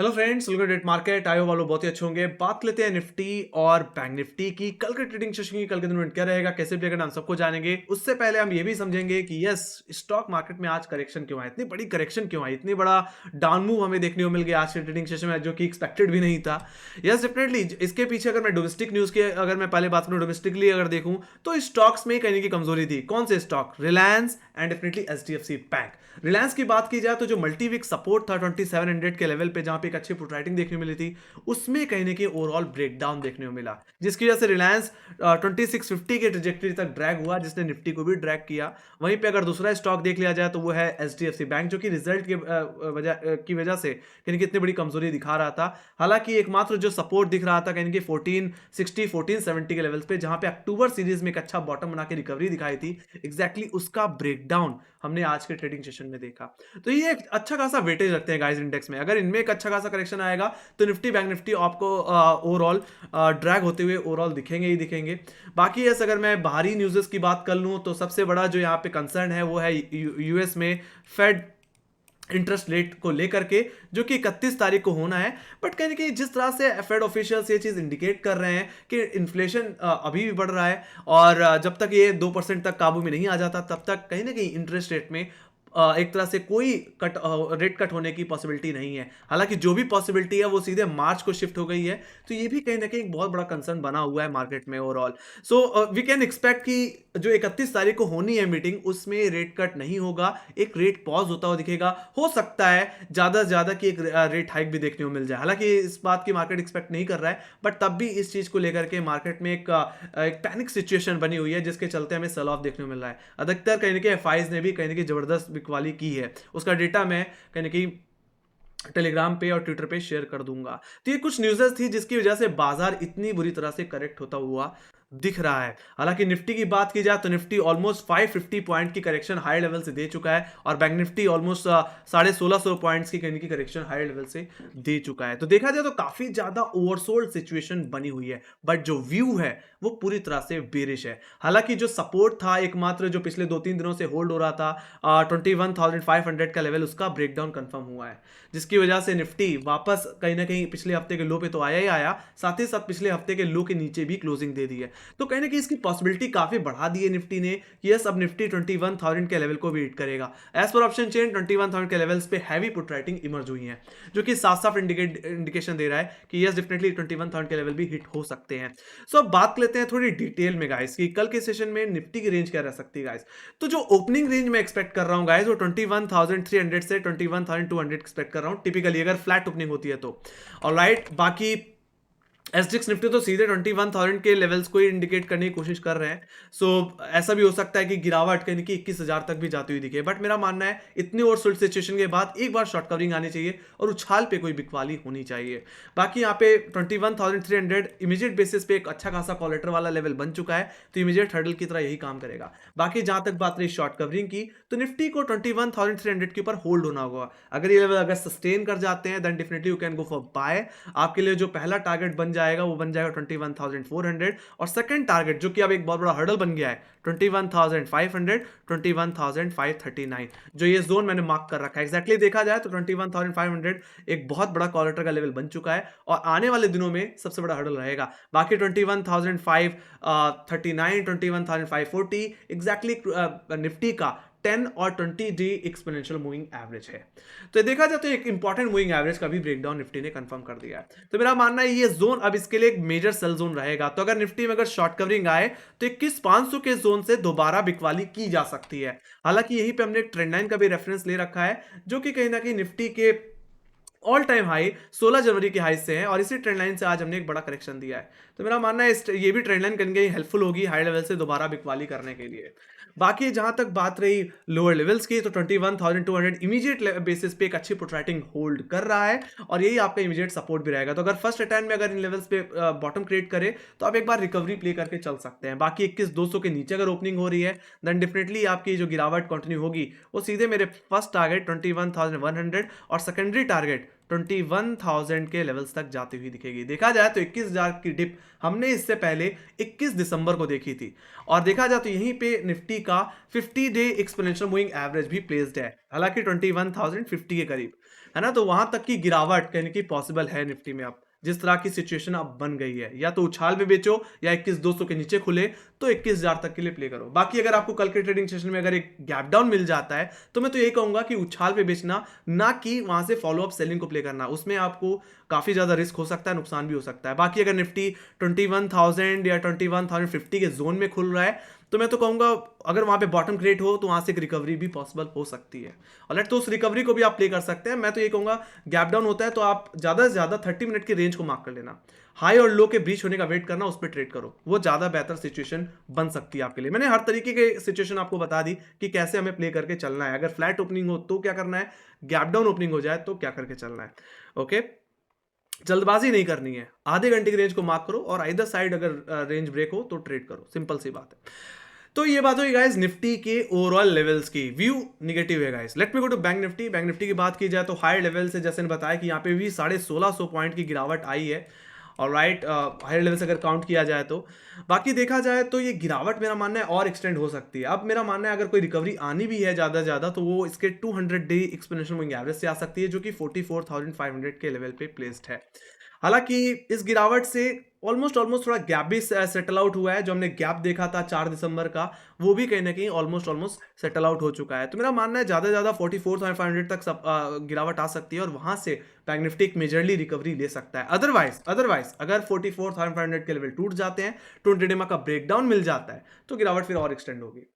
Hello friends, welcome to that market. आयो वालों बहुत ही अच्छे होंगे। बात लेते हैं निफ्टी और बैंक निफ्टी की। कल के ट्रेडिंग सेशन की, कल के दिन क्या रहेगा, कैसे भी हम सबको जानेंगे। उससे पहले हम ये भी समझेंगे कि यस, स्टॉक मार्केट में आज करेक्शन क्यों है, इतनी बड़ी करेक्शन क्यों है, इतनी बड़ा डाउन मूव हमें देखने को मिल गया आज के ट्रेडिंग सेशन में, जो कि एक्सपेक्टेड भी नहीं था। यस डेफिनेटली इसके पीछे अगर मैं डोमेस्टिक न्यूज की अगर मैं पहले बात करूं, डोमेस्टिकली अगर देखूं तो स्टॉक्स में कहने की कमजोरी थी। कौन से stock? Reliance and definitely HDFC bank. Reliance की बात की जाए तो जो मल्टी वीक सपोर्ट था 2700 के लेवल पे, जहां पे एक अच्छी राइटिंग देखने को मिली थी, उसमें कहीं ना कहीं ओवरऑल ब्रेकडाउन देखने को मिला, जिसकी वजह से रिलायंस 2650 के ट्रेजेक्टरी तक ड्रैग हुआ, जिसने निफ्टी को भी ड्रैग किया। वहीं पे अगर दूसरा स्टॉक देख लिया जाए तो वो है एचडीएफसी बैंक, जो कि रिजल्ट की वजह से कहीं इतनी बड़ी कमजोरी दिखा रहा था। हालांकि एकमात्र जो सपोर्ट दिख रहा था कहीं 1460 1470 के लेवल्स पे, जहां पे अक्टूबर सीरीज में एक अच्छा बॉटम बना के रिकवरी दिखाई थी, एग्जैक्टली उसका ब्रेकडाउन हमने आज के ट्रेडिंग सेशन में देखा। तो ये एक अच्छा खासा वेटेज रखते हैं गाइस इंडेक्स में। अगर इनमें एक अच्छा खासा करेक्शन आएगा तो निफ्टी बैंक निफ्टी आपको ओवरऑल ड्रैग होते हुए ओवरऑल दिखेंगे ही दिखेंगे। बाकी यस, अगर मैं बाहरी न्यूज़ की बात कर लूँ तो सबसे बड़ा जो यहाँ पे कंसर्न है वो है यूएस में फेड इंटरेस्ट रेट को लेकर के, जो कि 31 तारीख को होना है। बट कहीं ना कहीं जिस तरह से फेड ऑफिशियल्स ये चीज इंडिकेट कर रहे हैं कि इन्फ्लेशन अभी भी बढ़ रहा है, और जब तक ये 2% तक काबू में नहीं आ जाता तब तक कहीं ना कहीं इंटरेस्ट रेट में एक तरह से कोई रेट कट होने की पॉसिबिलिटी नहीं है। हालांकि जो भी पॉसिबिलिटी है वो सीधे मार्च को शिफ्ट हो गई है। तो ये भी कहीं ना कहीं एक बहुत बड़ा कंसर्न बना हुआ है मार्केट में overall. So we can expect कि जो 31 तारीख को होनी है मीटिंग, उसमें रेट कट नहीं होगा, एक रेट पॉज होता हुआ दिखेगा। हो सकता है ज्यादा से ज्यादा कि एक रेट हाइक भी देखने को मिल जाए। हालांकि इस बात की मार्केट एक्सपेक्ट नहीं कर रहा है, बट तब भी इस चीज को लेकर के मार्केट में एक पैनिक सिचुएशन बनी हुई है, जिसके चलते हमें सेल ऑफ देखने को मिल रहा है। अधिकतर कहीं ना कहीं एफआईज ने भी कहीं ना कहीं जबरदस्त बिकवाली की है। उसका डेटा मैं कहीं ना कहीं टेलीग्राम पे और ट्विटर पे शेयर कर दूंगा। तो ये कुछ न्यूज़ेस थी जिसकी वजह से बाजार इतनी बुरी तरह से करेक्ट होता हुआ दिख रहा है। हालांकि निफ्टी की बात की जाए तो निफ्टी ऑलमोस्ट 550 पॉइंट की करेक्शन हाई लेवल से दे चुका है, और बैंक निफ्टी ऑलमोस्ट 1650 पॉइंट्स की करेक्शन हाई लेवल से दे चुका है। तो देखा जाए तो काफी ज्यादा ओवरसोल्ड सिचुएशन बनी हुई है, बट जो व्यू है वो पूरी तरह से बेरिश है। हालांकि जो सपोर्ट था एकमात्र जो पिछले 2-3 दिनों से होल्ड हो रहा था 21,500 का लेवल, उसका ब्रेकडाउन कंफर्म हुआ है, जिसकी वजह से निफ्टी वापस कहीं ना कहीं पिछले हफ्ते के लो पे तो आया ही आया, साथ ही साथ पिछले हफ्ते के लो के नीचे भी क्लोजिंग दे दी है। तो कहीं ना कहीं इसकी पॉसिबिलिटी काफी बढ़ा दी है निफ्टी ने कि यस, अब निफ्टी 21,000 के लेवल को भी हिट करेगा। एज पर ऑप्शन चेन 21,000 के लेवल्स पे हैवी पुट राइटिंग इमर्ज हुई है, जो कि साफ साफ इंडिकेशन दे रहा है कि यस डेफिनेटली 21,000 के लेवल भी हिट हो सकते हैं। सो अब बात लेते हैं थोड़ी डिटेल में गाइस कि कल के सेशन में निफ्टी की रेंज क्या रह सकती है गाइस। तो जो ओपनिंग रेंज में एक्सपेक्ट कर रहा हूं गाइस, वो 21,300 से 21,200 एक्सपेक्ट कर रहा हूं, टिपिकली अगर फ्लैट ओपनिंग होती है तो। और राइट, बाकी एसडिक्स निफ्टी तो सीधे 21,000 के लेवल्स को ही इंडिकेट करने की कोशिश कर रहे हैं। सो ऐसा भी हो सकता है कि गिरावट कहीं की 21,000 तक भी जाती हुई दिखे, बट मेरा मानना है इतनी ओवरसोल्ड सिचुएशन के बाद एक बार शॉर्ट कवरिंग आनी चाहिए और उछाल पे कोई बिकवाली होनी चाहिए। बाकी यहाँ पे 21,300 इमीडिएट बेसिस पे एक अच्छा खासा कॉलेटर वाला लेवल बन चुका है, तो इमीडिएट हर्डल की तरह यही काम करेगा। बाकी जहां तक बात रही शॉर्ट कवरिंग की, तो निफ्टी को 21,300 के ऊपर होल्ड होना होगा। अगर ये लेवल अगर सस्टेन कर जाते हैं then definitely you can go for buy. आपके लिए जो पहला टारगेट बन जाएगा वो बन जाएगा 21,400, और सेकंड टारगेट जो कि अब एक बहुत बड़ा हर्डल बन गया है 21,500 21,539, जो ये जोन मैंने मार्क कर रखा है। एग्जैक्टली देखा जाए तो 21,500 एक बहुत बड़ा क्वार्टर का लेवल बन चुका है, और आने वाले दिनों में सबसे बड़ा हर्डल रहेगा। बाकी 21,539 21,540 एग्जैक्टली निफ्टी का 10 और 20 डे एक्सपोनेंशियल मूविंग एवरेज है। तो देखा जाए तो एक इंपॉर्टेंट मूविंग एवरेज का भी ब्रेकडाउन निफ्टी ने कंफर्म कर दिया है। तो मेरा मानना है ये जोन अब इसके लिए एक मेजर सेल जोन रहेगा। तो अगर निफ्टी में अगर शॉर्ट कवरिंग आए तो 21,500 के जोन से दोबारा बिकवाली की जा सकती है। हालांकि यहीं पे हमने एक ट्रेंड लाइन का भी रेफरेंस ले रखा है, जो कि कहीं ना कहीं निफ्टी के ऑल टाइम हाई 16 जनवरी के हाई से है, और इसी ट्रेंड लाइन से आज हमने एक बड़ा करेक्शन दिया है। तो मेरा मानना है ये भी ट्रेंड लाइन कहीं कहीं हेल्पफुल होगी हाई लेवल से दोबारा बिकवाली करने के लिए। बाकी जहां तक बात रही लोअर लेवल्स की, तो 21,200 इमीडिएट बेसिस पे एक अच्छी पुट होल्ड कर रहा है, और यही आपका इमीडिएट सपोर्ट भी रहेगा। तो अगर फर्स्ट अटैम्प्ट में अगर इन लेवल्स पे बॉटम क्रिएट करे तो आप एक बार रिकवरी प्ले करके चल सकते हैं। बाकी 21,200 के नीचे अगर ओपनिंग हो रही है देन डेफिनेटली आपकी जो गिरावट कंटिन्यू होगी वो सीधे मेरे फर्स्ट टारगेट 21,100 और सेकेंडरी टारगेट 21,000 के लेवल्स तक जाती हुई दिखेगी। देखा जाए तो 21,000 की डिप हमने इससे पहले 21 दिसंबर को देखी थी, और देखा जाए तो यहीं पे निफ्टी का 50 डे एक्सपोनेंशियल मूविंग एवरेज भी प्लेस्ड है, हालांकि 21,050 के करीब। है ना? तो वहां तक की गिरावट कहने की पॉसिबल है निफ्टी में अब, जिस तरह की सिचुएशन अब बन गई है। या तो उछाल पे बेचो या 21,200 के नीचे खुले तो 21,000 तक के लिए प्ले करो। बाकी अगर आपको कल के ट्रेडिंग सेशन में अगर एक गैप डाउन मिल जाता है तो मैं तो यही कहूंगा कि उछाल पे बेचना, ना कि वहां से फॉलो अप सेलिंग को प्ले करना। उसमें आपको काफी ज्यादा रिस्क हो सकता है, नुकसान भी हो सकता है। बाकी अगर निफ्टी 21,000 या 21,050 के जोन में खुल रहा है तो मैं तो कहूंगा अगर वहां पे बॉटम क्रिएट हो तो वहां से एक रिकवरी भी पॉसिबल हो सकती है। और तो उस रिकवरी को भी आप प्ले कर सकते हैं। मैं तो ये कहूंगा गैप डाउन होता है तो आप ज्यादा से ज्यादा 30 मिनट की रेंज को मार्क कर लेना, हाई और लो के ब्रीच होने का वेट करना, उस पर ट्रेड करो, वो ज्यादा बेहतर सिचुएशन बन सकती है आपके लिए। मैंने हर तरीके के सिचुएशन आपको बता दी कि कैसे हमें प्ले करके चलना है। अगर फ्लैट ओपनिंग हो तो क्या करना है, गैप डाउन ओपनिंग हो जाए तो क्या करके चलना है। ओके, जल्दबाजी नहीं करनी है, आधे घंटे की रेंज को मार्क करो और इधर साइड अगर रेंज ब्रेक हो तो ट्रेड करो, सिंपल सी बात है। तो ये बात हुई गाइस निफ्टी के ओवरऑल लेवल्स की। व्यू निगेटिव है guys. Let me go to bank Nifty. Bank Nifty की बात की जाए तो हायर लेवल से जैसे मैंने बताया कि यहाँ पे भी 1650 पॉइंट की गिरावट आई है। और राइट, हायर लेवल से अगर काउंट किया जाए तो बाकी देखा जाए तो ये गिरावट मेरा मानना है और एक्सटेंड हो सकती है। अब मेरा मानना है अगर कोई रिकवरी आनी भी है ज्यादा ज्यादा तो वो इसके 200 डे एक्सपोनेंशियल मूविंग एवरेज से आ सकती है, जो कि 44,500 के लेवल पे प्लेस्ड है। हालांकि इस गिरावट से ऑलमोस्ट ऑलमोस्ट थोड़ा गैप भी सेटल आउट हुआ है। जो हमने गैप देखा था 4 दिसंबर का, वो भी कहीं ना कहीं ऑलमोस्ट ऑलमोस्ट सेटल आउट हो चुका है। तो मेरा मानना है ज्यादा से ज्यादा 44,500 तक गिरावट आ सकती है और वहां से बैंक निफ्टी एक मेजरली रिकवरी ले सकता है। अदरवाइज अगर 44,500 के लेवल टूट जाते हैं, 20 डे का ब्रेकडाउन मिल जाता है तो गिरावट फिर और एक्सटेंड होगी।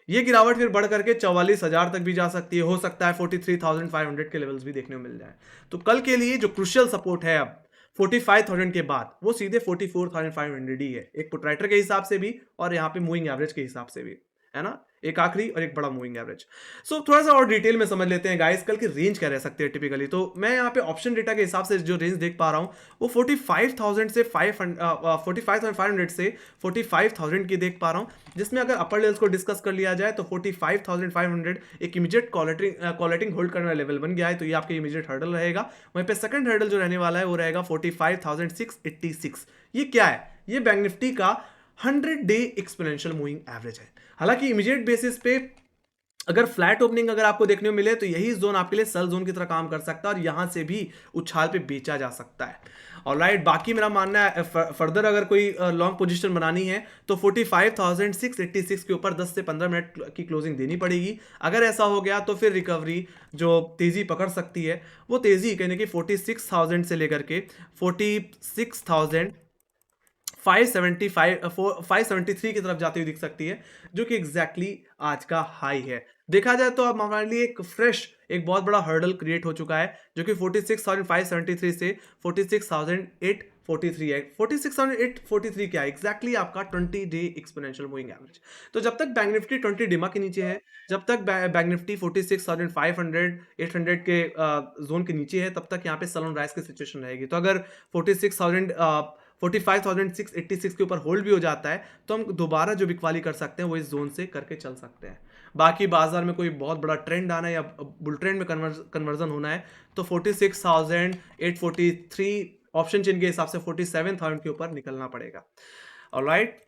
ये गिरावट फिर बढ़ करके 44,000 तक भी जा सकती है। हो सकता है 43,500 के लेवल्स भी देखने को मिल जाए। तो कल के लिए जो क्रुशियल सपोर्ट है अब 45,000 के बाद, वो सीधे 44,500 ही है, एक पुटराइटर के हिसाब से भी और यहाँ पे मूविंग एवरेज के हिसाब से भी, है ना? एक आखिरी और एक बड़ा मूविंग एवरेज। सो थोड़ा सा और डिटेल में समझ लेते हैं गाइस कल की रेंज क्या रह सकती है टिपिकली। तो मैं यहाँ पे ऑप्शन डेटा के हिसाब से जो रेंज देख पा रहा हूँ वो 45,000 से 45,500 से 45,000 की देख पा रहा हूँ, जिसमें अगर अपर लेवल्स को डिस्कस कर लिया जाए तो 45,500 एक इमीडिएट कॉलेटिंग होल्ड करने वाला लेवल बन गया है, तो ये आपका इमीडिएट हर्डल रहेगा। वहीं पे सेकंड हर्डल जो रहने वाला है वो रहेगा 45,686। ये क्या है? ये बैंक निफ्टी का 100 डे एक्सपोनेंशियल मूविंग एवरेज है। हालांकि इमीडिएट बेसिस पे अगर फ्लैट ओपनिंग अगर आपको देखने को मिले तो यही जोन आपके लिए सेल जोन की तरह काम कर सकता है और यहां से भी उछाल पे बेचा जा सकता है। और राइट, बाकी मेरा मानना है फर्दर अगर कोई लॉन्ग पोजीशन बनानी है तो 45,686 के ऊपर 10 से 15 मिनट की क्लोजिंग देनी पड़ेगी। अगर ऐसा हो गया तो फिर रिकवरी जो तेजी पकड़ सकती है वो तेजी कहने की 46,000 से लेकर के 573 की तरफ जाती हुई दिख सकती है, जो कि एग्जैक्टली आज का हाई है। देखा जाए तो अब हमारे लिए एक बहुत बड़ा हर्डल क्रिएट हो चुका है, जो कि 46,573 से 46,843 है। 46,843 क्या है एग्जैक्टली? आपका 20 डे एक्सपोनेंशियल मूविंग एवरेज। तो जब तक बैंक निफ्टी 20 डिमा के नीचे है, जब तक बैंक निफ्टी 46,500 800 के जोन के नीचे है, तब तक यहाँ पे सेल ऑन राइज की सिचुएशन रहेगी। तो अगर 45,686 के ऊपर होल्ड भी हो जाता है तो हम दोबारा जो बिकवाली कर सकते हैं वो इस जोन से करके चल सकते हैं। बाकी बाजार में कोई बहुत बड़ा ट्रेंड आना है या बुल ट्रेंड में कन्वर्जन होना है तो 46,843 ऑप्शन चेन के हिसाब से 47,000 के ऊपर निकलना पड़ेगा। ऑलराइट,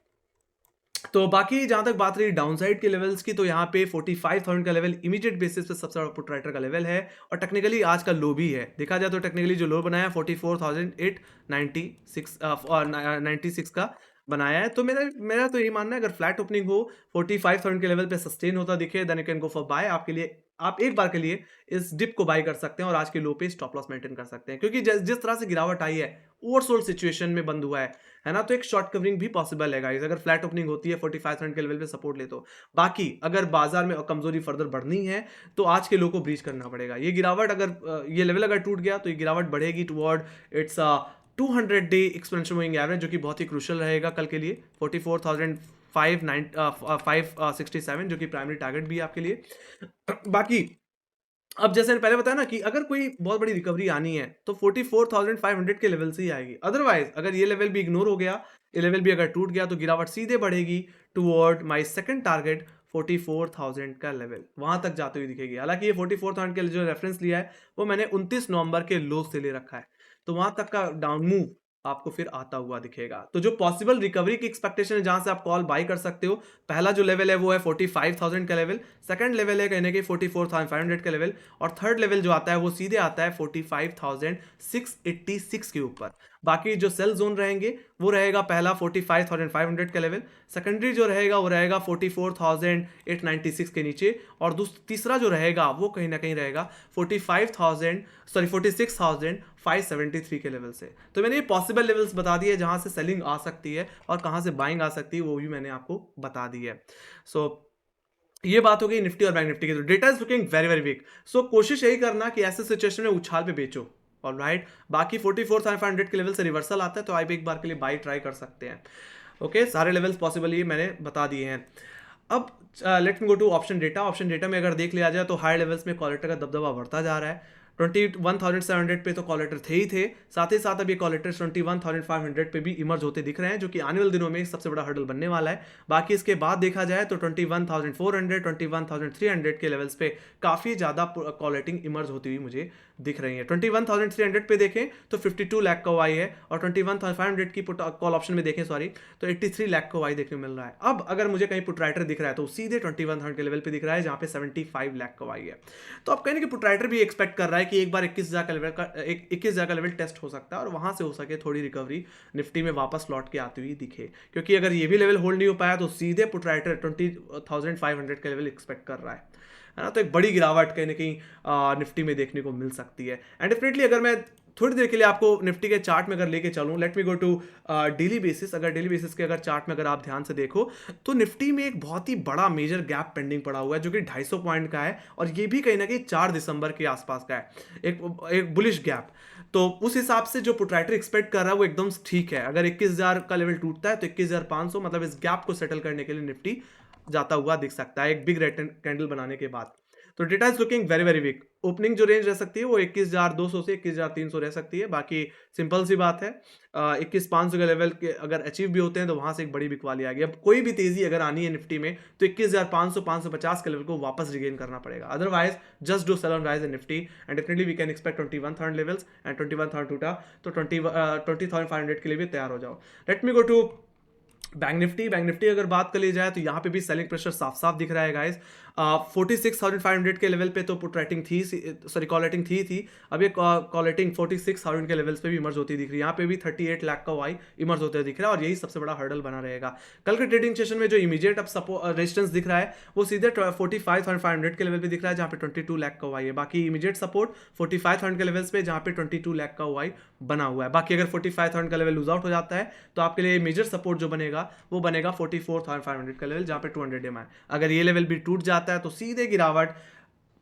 तो बाकी जहां तक बात रही डाउनसाइड के लेवल्स की, तो यहाँ पे 45,000 का लेवल इमीडिएट बेसिस पे सबसे बड़ा पुट राइटर का लेवल है और टेक्निकली आज का लो भी है। देखा जाए तो टेक्निकली जो लो बनाया 44,896 का बनाया है। तो मेरा तो यही मानना है अगर फ्लैट ओपनिंग हो 45,000 के लेवल पे सस्टेन होता दिखे then you can go for buy. आपके लिए आप एक बार के लिए इस डिप को बाय कर सकते हैं और आज के लो पे स्टॉप लॉस मेंटेन कर सकते हैं, क्योंकि जिस तरह से गिरावट आई है ओवरसोल्ड सिचुएशन में बंद हुआ है ना? तो एक शॉर्ट कवरिंग भी पॉसिबल है गाइस अगर फ्लैट ओपनिंग होती है 45,000 के लेवल पे सपोर्ट ले तो। बाकी अगर बाजार में कमजोरी फर्दर बढ़नी है तो आज के लो को ब्रीच करना पड़ेगा। ये गिरावट अगर ये लेवल अगर टूट गया तो ये गिरावट बढ़ेगी toward it's 200 day exponential moving average, जो कि बहुत ही क्रूशियल रहेगा कल के लिए 44,567 जो कि प्राइमरी टारगेट भी है आपके लिए। बाकी अब जैसे मैंने पहले बताया ना कि अगर कोई बहुत बड़ी रिकवरी आनी है तो 44,500 के लेवल से ही आएगी। अदरवाइज अगर ये लेवल भी इग्नोर हो गया, ये लेवल भी अगर टूट गया तो गिरावट सीधे बढ़ेगी टुवर्ड माय सेकंड टारगेट 44,000 का लेवल, वहां तक जाते हुए दिखेगी। हालांकि ये 44,000 के जो रेफरेंस लिया है वो मैंने 29 नवंबर के लो से ले रखा है, तो वहां तक का डाउन मूव आपको फिर आता हुआ दिखेगा। तो जो पॉसिबल रिकवरी की एक्सपेक्टेशन है जहां से आप कॉल बाय कर सकते हो, पहला जो लेवल है वो है 45,000 का लेवल, सेकंड लेवल है कहने की 44,500 का लेवल, और थर्ड लेवल जो आता है वो सीधे आता है 45,686 के ऊपर। बाकी जो सेल जोन रहेंगे वो रहेगा पहला 45,500 का लेवल, सेकेंडरी जो रहेगा वो रहेगा 44,896 के नीचे, और तीसरा जो रहेगा वो कहीं ना कहीं रहेगा 46,573 के लेवल से। तो मैंने ये पॉसिबल लेवल्स बता दिए जहां से सेलिंग आ सकती है और कहां से बाइंग आ सकती है, वो भी मैंने आपको बता दी है। सो ये बात हो गई निफ्टी और बैंक निफ्टी की। तो data is looking very very weak. So कोशिश यही करना कि ऐसे सिचुएशन में उछाल पे बेचो। ऑलराइट, बाकी 44,500 के लेवल से रिवर्सल आता है तो आप एक बार के लिए बाई ट्राई कर सकते हैं। ओके, सारे लेवल्स पॉसिबल ये मैंने बता दिए हैं। अब let me go to option data. Option data में अगर देख लिया जाए तो हाई लेवल्स में कॉलेटर का दबदबा बढ़ता जा रहा है। 21,700 पे तो कॉलेटर थे ही थे, साथ ही साथ अब ये कॉलेटर 21,500 पे भी इमर्ज होते दिख रहे हैं, जो कि आने वाले दिनों में सबसे बड़ा हर्डल बनने वाला है। बाकी इसके बाद देखा जाए तो 21,400 21,300 के लेवल्स पे काफ़ी ज़्यादा कॉलेटिंग इमर्ज होती हुई मुझे दिख रही है। 21,300 पे देखें तो 52 लाख का वाई है, और 21,500 की पुट कॉल ऑप्शन में देखें सॉरी तो 83 लाख का वाई देखने को मिल रहा है। अब अगर मुझे कहीं पुट राइटर दिख रहा है तो सीधे 21,000 के लेवल पे दिख रहा है जहां पे 75 लाख का वाई है। तो अब कहने कि पुट राइटर भी एक्सपेक्ट कर रहा है कि एक बार 21,000 का लेवल 21,000 का लेवल टेस्ट हो सकता है और वहां से हो सके थोड़ी रिकवरी निफ्टी में वापस लौट के आती हुई दिखे, क्योंकि अगर ये भी लेवल होल्ड नहीं हो पाया तो सीधे पुट राइटर 20,500 का लेवल एक्सपेक्ट कर रहा है ना। तो एक बड़ी गिरावट कहीं ना कहीं निफ्टी में देखने को मिल सकती है। एंड डेफिनेटली अगर मैं थोड़ी देर के लिए आपको निफ्टी के चार्ट में अगर लेके चलूं, let me go to daily basis. अगर डेली बेसिस के अगर चार्ट में अगर आप ध्यान से देखो तो निफ्टी में एक बहुत ही बड़ा मेजर गैप पेंडिंग पड़ा हुआ है जो कि 250 पॉइंट का है, और ये भी कहीं ना कहीं 4 दिसंबर के आसपास का है, एक बुलिश गैप। तो उस हिसाब से जो पुटराइटर एक्सपेक्ट कर रहा है वो एकदम ठीक है। अगर 21,000 का लेवल टूटता है तो 21,500 मतलब इस गैप को सेटल करने के लिए निफ्टी जाता हुआ दिख सकता है एक बिग रेड कैंडल बनाने के बाद। तो data is looking very very week. Opening जो रेंज रह सकती है वो 21,200 से 21,300 रह सकती है। बाकी सिंपल सी बात है, 21,500 के लेवल के अगर अचीव भी होते हैं तो वहां से एक बड़ी बिकवाली आ गई। अब कोई भी तेजी अगर आनी है निफ्टी में तो 21,500 550 के लेवल को वापस रिगेन करना पड़ेगा, otherwise just do sell on rise in Nifty and definitely we can expect 21,000 levels and 21,000 टूटा तो 20,500 के लिए भी तैयार हो जाओ। Let me go to bank Nifty. Bank Nifty अगर बात कर ली जाए तो यहाँ पे भी सेलिंग प्रेशर साफ साफ दिख रहा है गाइस। 46,500 के लेवल पे तो पुट राइटिंग थी, सॉरी कॉल राइटिंग थी। अब ये कॉल राइटिंग 46,000 के लेवल्स पे भी इमर्ज होती दिख रही है। यहाँ पे भी 38 लाख का वाई इमर्ज होते दिख रहा है, और यही सबसे बड़ा हर्डल बना रहेगा। कल के ट्रेडिंग सेशन में जो इमीडिएट अब रेजिस्टेंस दिख रहा है वो सीधे 45,500 के लेवल पे दिख रहा है जहाँ पे 22 लाख का वाई है। बाकी इमीडिएट सपोर्ट 45,000 के लेवल्स पे जहाँ पे 22 लाख का वाई बना हुआ है। बाकी अगर 45,000 का लेवल लूज आउट हो जाता है तो आपके लिए मेजर सपोर्ट जो बनेगा वो बनेगा 44,500 का लेवल जहां पे 200 EMI। अगर ये लेवल भी टूट जाता है तो सीधे गिरावट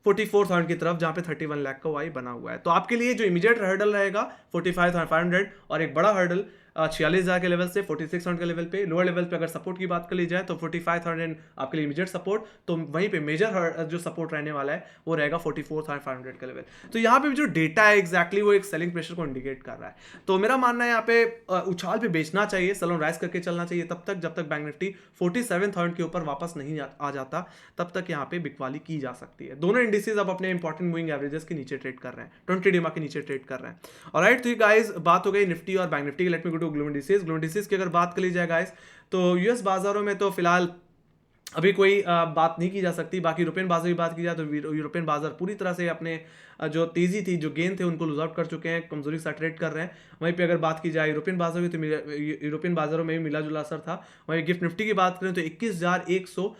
44,000 की तरफ जहां पे 31 लाख का वाई बना हुआ है। तो आपके लिए जो इमीडिएट हर्डल रहेगा 45,500, और एक बड़ा हर्डल 46,000 के लेवल से 46,000 के लेवल पे। लोअर लेवल पे अगर सपोर्ट की बात कर ली जाए तो 45,000 आपके लिए इमीडिएट सपोर्ट, तो वहीं पे मेजर जो सपोर्ट रहने वाला है वो रहेगा 44,500 का लेवल। तो यहाँ पे जो डेटा है एग्जैक्टली वो एक सेलिंग प्रेशर को इंडिकेट कर रहा है। तो मेरा मानना है यहाँ पे उछाल पे बेचना चाहिए, सेल ऑन राइज करके चलना चाहिए तब तक जब तक बैंक निफ्टी 47,000 के ऊपर वापस नहीं आ जाता, तब तक यहाँ पे बिकवाली की जा सकती है। दोनों इंडिसेस अब अपने इंपॉर्टेंट मूविंग एवरेजेस के नीचे ट्रेड कर रहे हैं, 20 DMA के नीचे ट्रेड कर रहे हैं। ऑलराइट, तो ये गाइस बात हो गई निफ्टी और बैंक निफ्टी की। Let me go to global indices की अगर बात कर ली जाए गाइस तो यूएस बाजारों में तो फिलहाल अभी कोई बात नहीं की जा सकती। बाकी यूरोपियन बाजार की बात की जाए तो यूरोपियन बाजार पूरी तरह से अपने जो तेजी थी, जो गेन थे, उनको लूज आउट कर चुके हैं, कमजोरी के साथ ट्रेड कर रहे हैं। वहीं पे अगर बात की जाए यूरोपियन बाजारों की तो यूरोपियन बाजारों में भी मिला जुला असर था। वहीं गिफ्ट निफ्टी की बात करें तो 21,100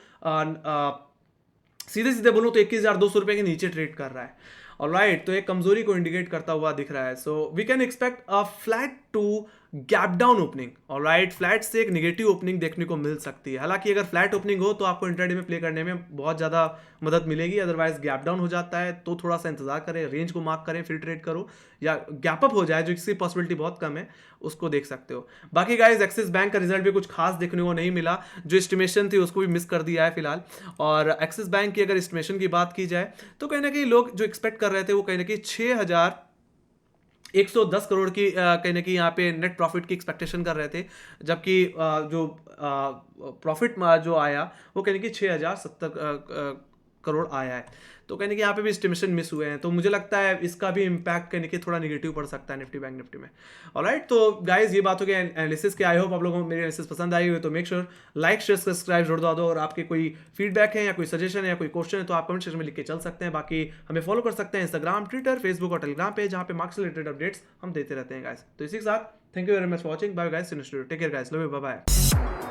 सीधे सीधे बोलूं तो 21,200 रुपए के नीचे ट्रेड कर रहा है। ऑलराइट, तो एक कमजोरी को इंडिकेट करता हुआ दिख रहा है। So we can expect a flat to gap down opening. Alright, flat से एक नेगेटिव ओपनिंग देखने को मिल सकती है। हालांकि अगर फ्लैट ओपनिंग हो तो आपको इंट्राडे में प्ले करने में बहुत ज़्यादा मदद मिलेगी, अदरवाइज गैप डाउन हो जाता है तो थोड़ा सा इंतजार करें, रेंज को मार्क करें फिर ट्रेड करो, या गैप अप हो जाए जो इसकी पॉसिबिलिटी बहुत कम है, उसको देख सकते हो। बाकी गाइज एक्सिस बैंक का रिजल्ट भी कुछ खास देखने को नहीं मिला, जो एस्टिमेशन थी उसको भी मिस कर दिया है फिलहाल। और एक्सिस बैंक की अगर एस्टिमेशन की बात की जाए तो कहीं ना कहीं लोग जो एक्सपेक्ट कर रहे थे वो कहीं ना कहीं 6,110 करोड़ की कहीं ना कहीं यहाँ पे नेट प्रॉफिट की एक्सपेक्टेशन कर रहे थे, जबकि जो प्रॉफिट जो आया वो कहीं ना कहीं 6,070 करोड़ आया है। तो कहने कि यहाँ पे भी एस्टिमेशन मिस हुए हैं, तो मुझे लगता है इसका भी इम्पैक्ट कहने कि थोड़ा नेगेटिव पड़ सकता है निफ्टी बैंक निफ्टी में। ऑलराइट, तो गाइज ये बात हो गई एनालिसिस के। आई होप आप लोगों को मेरी एनालिसिस पसंद आई हुई, तो make sure like share subscribe जोड़ दो। और आपके कोई फीडबैक है या कोई सजेशन है या कोई क्वेश्चन है तो आप कमेंट सेक्शन में लिख के चल सकते हैं। बाकी हमें फॉलो कर सकते हैं इंस्टाग्राम, ट्विटर, फेसबुक और टेलीग्राम पे, जहाँ पे मार्क्स रिलेटेड अपडेट्स हम देते रहते हैं गाइस। तो इसी के साथ thank you very much for watching. Bye guys, take care guys, love you, bye bye.